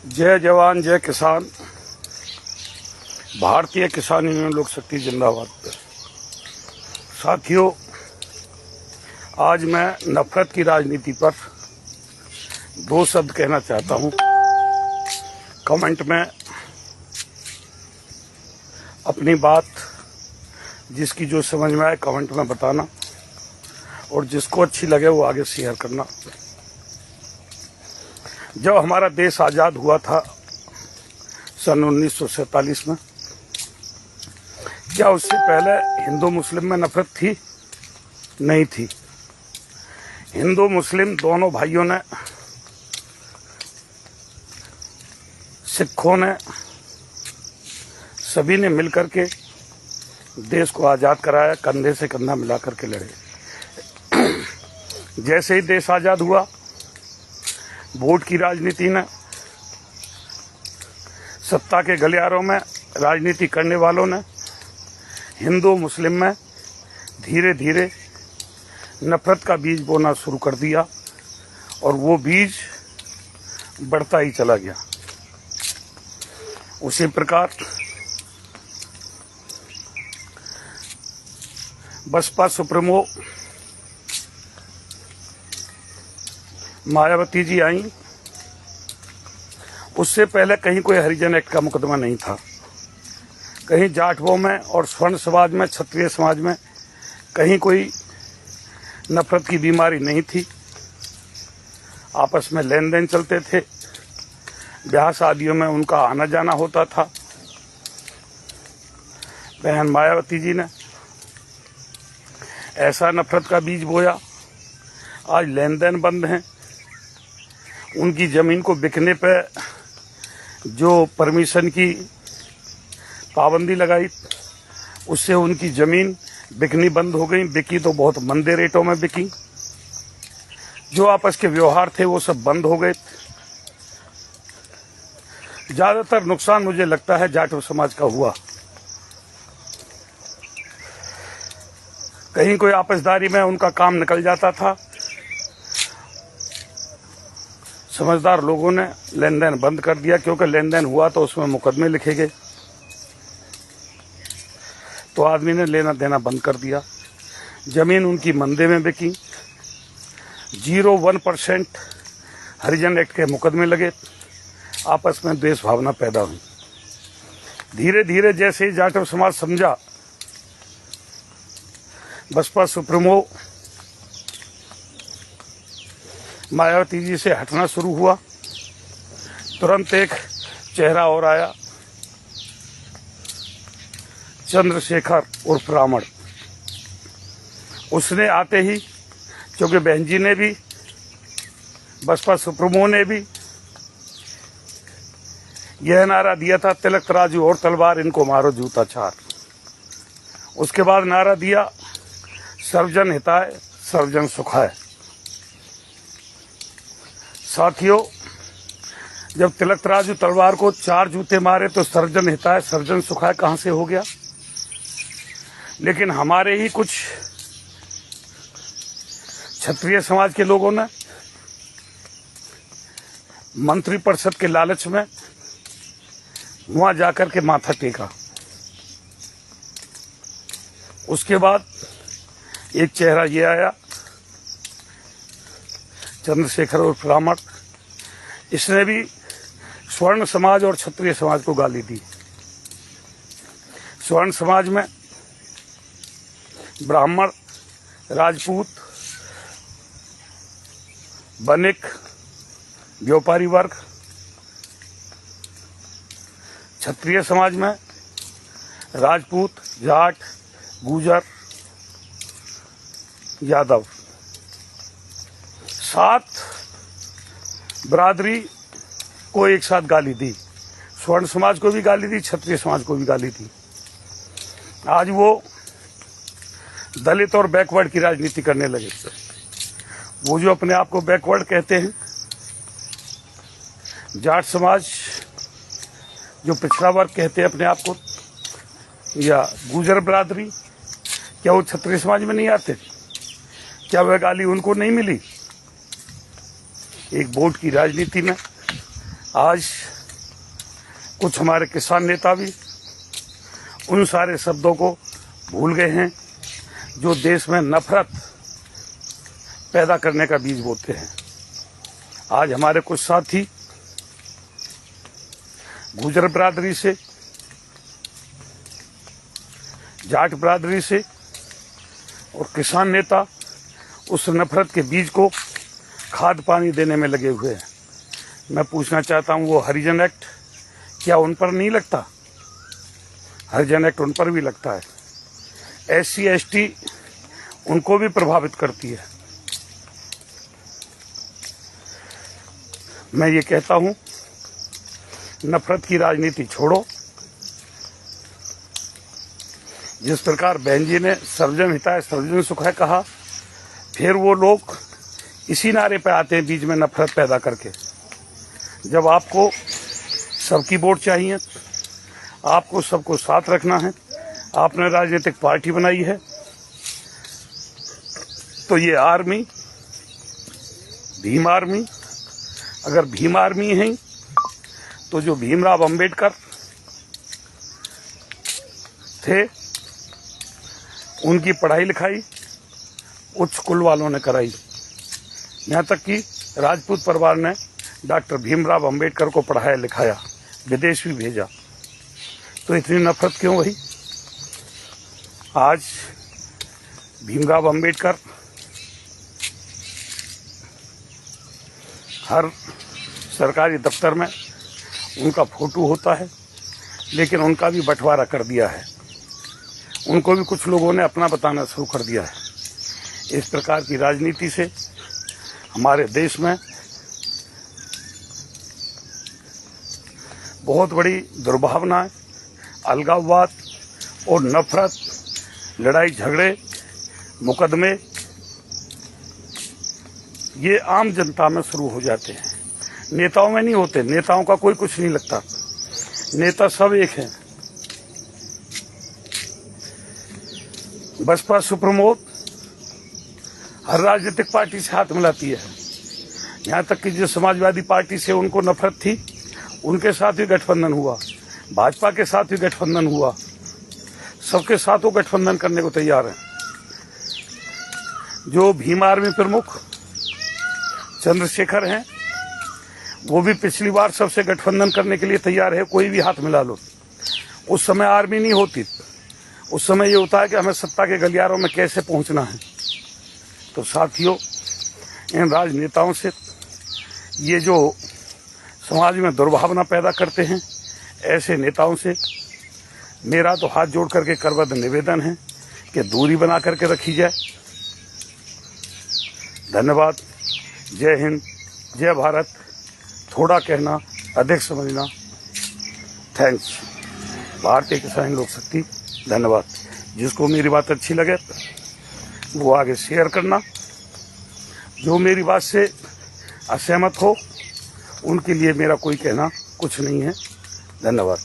जय जवान जय किसान। भारतीय किसान यूनियन लोक शक्ति जिंदाबाद। साथियों, आज मैं नफरत की राजनीति पर दो शब्द कहना चाहता हूं। कमेंट में अपनी बात जिसकी जो समझ में आए कमेंट में बताना, और जिसको अच्छी लगे वो आगे शेयर करना। जब हमारा देश आज़ाद हुआ था सन 1947 में, क्या उससे पहले हिंदू मुस्लिम में नफरत थी? नहीं थी। हिंदू मुस्लिम दोनों भाइयों ने, सिखों ने, सभी ने मिलकर के देश को आज़ाद कराया, कंधे से कंधा मिलाकर के लड़े। जैसे ही देश आज़ाद हुआ, वोट की राजनीति ने, सत्ता के गलियारों में राजनीति करने वालों ने हिंदू मुस्लिम में धीरे धीरे नफरत का बीज बोना शुरू कर दिया, और वो बीज बढ़ता ही चला गया। उसी प्रकार बसपा सुप्रीमो मायावती जी आई, उससे पहले कहीं कोई हरिजन एक्ट का मुकदमा नहीं था। कहीं जाटवों में और स्वर्ण समाज में, क्षत्रिय समाज में कहीं कोई नफरत की बीमारी नहीं थी। आपस में लेन देन चलते थे, ब्याह शादियों में उनका आना जाना होता था। बहन मायावती जी ने ऐसा नफरत का बीज बोया, आज लेन देन बंद हैं। उनकी ज़मीन को बिकने पे जो परमिशन की पाबंदी लगाई, उससे उनकी ज़मीन बिकनी बंद हो गई। बिकी तो बहुत मंदे रेटों में बिकी। जो आपस के व्यवहार थे वो सब बंद हो गए। ज़्यादातर नुकसान मुझे लगता है जाटव समाज का हुआ। कहीं कोई आपसदारी में उनका काम निकल जाता था, समझदार लोगों ने लेन देन बंद कर दिया, क्योंकि लेन देन हुआ तो उसमें मुकदमे लिखे गए, तो आदमी ने लेना देना बंद कर दिया। जमीन उनकी मंदे में बिकी। 0.1% हरिजन एक्ट के मुकदमे लगे। आपस में द्वेष भावना पैदा हुई। धीरे धीरे जैसे ही जाटव समाज समझा बसपा सुप्रीमो मायावती जी से हटना शुरू हुआ, तुरंत एक चेहरा और आया, चंद्रशेखर उर्फ रावण। उसने आते ही, क्योंकि बहन जी ने भी, बसपा सुप्रीमो ने भी यह नारा दिया था, तिलक तराजू और तलवार, इनको मारो जूता चार। उसके बाद नारा दिया, सर्वजन हिताय सर्वजन सुखाय। साथियों, जब तिलक तराजू तलवार को 4 जूते मारे तो सर्वजन हिताय सर्वजन सुखाय कहां से हो गया? लेकिन हमारे ही कुछ क्षत्रिय समाज के लोगों ने मंत्रिपरिषद के लालच में वहां जाकर के माथा टेका। उसके बाद एक चेहरा ये आया, चंद्रशेखर उर्फ रावण। इसने भी स्वर्ण समाज और क्षत्रिय समाज को गाली दी। स्वर्ण समाज में ब्राह्मण, राजपूत, बनिक, व्यापारी वर्ग। क्षत्रिय समाज में राजपूत, जाट, गुजर, यादव, 7 बरादरी को एक साथ गाली दी। स्वर्ण समाज को भी गाली दी, क्षत्रिय समाज को भी गाली दी। आज वो दलित और बैकवर्ड की राजनीति करने लगे। वो जो अपने आप को बैकवर्ड कहते हैं, जाट समाज जो पिछड़ा वर्ग कहते हैं अपने आप को, या गुजर बरादरी, क्या वो क्षत्रिय समाज में नहीं आते? क्या वह गाली उनको नहीं मिली? एक वोट की राजनीति में आज कुछ हमारे किसान नेता भी उन सारे शब्दों को भूल गए हैं जो देश में नफरत पैदा करने का बीज बोते हैं। आज हमारे कुछ साथी गुर्जर बिरादरी से, जाट बिरादरी से और किसान नेता उस नफरत के बीज को खाद पानी देने में लगे हुए हैं। मैं पूछना चाहता हूं, वो हरिजन एक्ट क्या उन पर नहीं लगता? हरिजन एक्ट उन पर भी लगता है। SC ST उनको भी प्रभावित करती है। मैं ये कहता हूं, नफरत की राजनीति छोड़ो। जिस प्रकार बहन जी ने सर्वजन हिताय सर्वजन सुखाय कहा, फिर वो लोग इसी नारे पे आते हैं बीच में नफरत पैदा करके। जब आपको सबकी वोट चाहिए, आपको सबको साथ रखना है, आपने राजनीतिक पार्टी बनाई है, तो ये आर्मी, भीम आर्मी, अगर भीम आर्मी है तो जो भीमराव अंबेडकर थे उनकी पढ़ाई लिखाई उच्च कुल वालों ने कराई। यहाँ तक कि राजपूत परिवार ने डॉक्टर भीमराव अंबेडकर को पढ़ाया लिखाया, विदेश भी भेजा। तो इतनी नफरत क्यों हुई? आज भीमराव अंबेडकर हर सरकारी दफ्तर में उनका फोटो होता है, लेकिन उनका भी बंटवारा कर दिया है। उनको भी कुछ लोगों ने अपना बताना शुरू कर दिया है। इस प्रकार की राजनीति से हमारे देश में बहुत बड़ी दुर्भावनाएं, अलगाववाद और नफरत, लड़ाई झगड़े, मुकदमे ये आम जनता में शुरू हो जाते हैं। नेताओं में नहीं होते। नेताओं का कोई कुछ नहीं लगता। नेता सब एक हैं। बसपा सुप्रीमो हर राजनीतिक पार्टी से हाथ मिलाती है। यहाँ तक कि जो समाजवादी पार्टी से उनको नफरत थी, उनके साथ भी गठबंधन हुआ, भाजपा के साथ भी गठबंधन हुआ। सबके साथ वो गठबंधन करने को तैयार हैं। जो भीम आर्मी प्रमुख चंद्रशेखर हैं, वो भी पिछली बार सबसे गठबंधन करने के लिए तैयार है। कोई भी हाथ मिला लो। उस समय आर्मी नहीं होती, उस समय ये होता है कि हमें सत्ता के गलियारों में कैसे पहुंचना है। तो साथियों, इन राजनेताओं से, ये जो समाज में दुर्भावना पैदा करते हैं, ऐसे नेताओं से मेरा तो हाथ जोड़ करके करबद्ध निवेदन है कि दूरी बना करके रखी जाए। धन्यवाद। जय हिंद, जय भारत। थोड़ा कहना, अधिक समझना। थैंक्स। भारतीय किसान लोक शक्ति। धन्यवाद। जिसको मेरी बात अच्छी लगे वो आगे शेयर करना। जो मेरी बात से असहमत हो उनके लिए मेरा कोई कहना कुछ नहीं है। धन्यवाद।